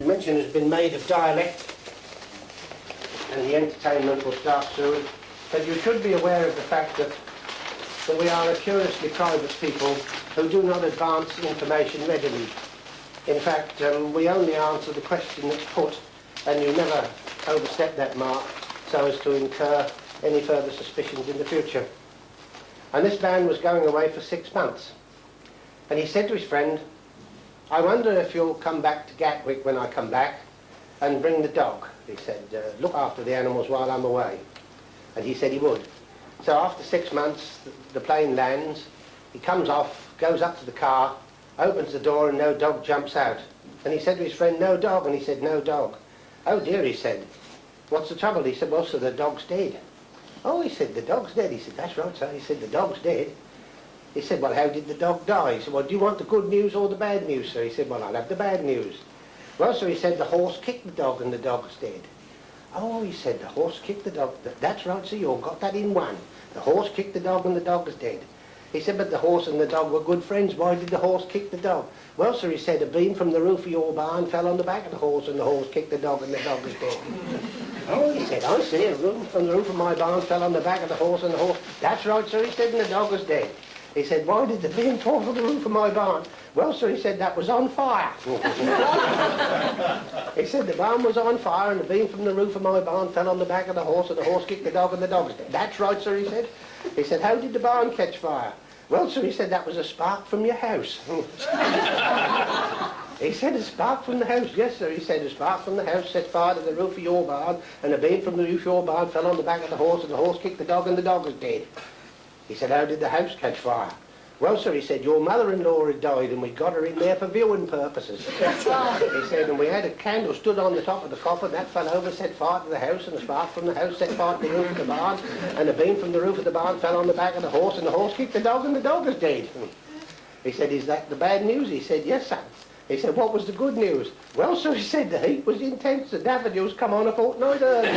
mention has been made of dialect, and the entertainment will start soon, but you should be aware of the fact that we are a curiously private people who do not advance information readily. In fact, we only answer the question that's put, and you never overstep that mark so as to incur any further suspicions in the future. And this man was going away for 6 months. And he said to his friend, "I wonder if you'll come back to Gatwick when I come back and bring the dog." He said, "Look after the animals while I'm away." And he said he would. So after 6 months, the plane lands, he comes off, goes up to the car, opens the door, and no dog jumps out. And he said to his friend, "No dog," and he said, "No dog." "Oh dear," he said, "what's the trouble?" He said, "Well, sir, the dog's dead." "Oh," he said, "the dog's dead." He said, "That's right, sir." He said, "The dog's dead." He said, "Well, how did the dog die?" He said, "Well, do you want the good news or the bad news, sir?" He said, "Well, I'll have the bad news." "Well, sir," he said, "the horse kicked the dog and the dog's dead." "Oh," he said, "the horse kicked the dog." "That's right, sir, you all got that in one. The horse kicked the dog and the dog is dead." He said, "But the horse and the dog were good friends. Why did the horse kick the dog?" "Well, sir," he said, "a beam from the roof of your barn fell on the back of the horse and the horse kicked the dog and the dog is dead." "Oh," he said, "I see, a beam from the roof of my barn fell on the back of the horse and the horse..." "That's right, sir," he said, "and the dog is dead." He said, "Why did the beam fall from the roof of my barn?" "Well, sir," he said, "that was on fire." He said, "The barn was on fire and the beam from the roof of my barn fell on the back of the horse and the horse kicked the dog and the dog is dead." "That's right, sir," he said. He said, "How did the barn catch fire?" "Well, sir," he said, "that was a spark from your house." He said, "A spark from the house?" "Yes, sir," he said, "a spark from the house set fire to the roof of your barn and a beam from the roof of your barn fell on the back of the horse and the horse kicked the dog and the dog is dead." He said, "How did the house catch fire?" "Well, sir," he said, "your mother-in-law had died and we got her in there for viewing purposes." He said, "And we had a candle stood on the top of the coffin, that fell over, set fire to the house, and a spark from the house set fire to the roof of the barn, and a beam from the roof of the barn fell on the back of the horse, and the horse kicked the dog, and the dog is dead." He said, "Is that the bad news?" He said, "Yes, sir." He said, "What was the good news?" "Well, sir," he said, "the heat was intense, the daffodils come on a fortnight early."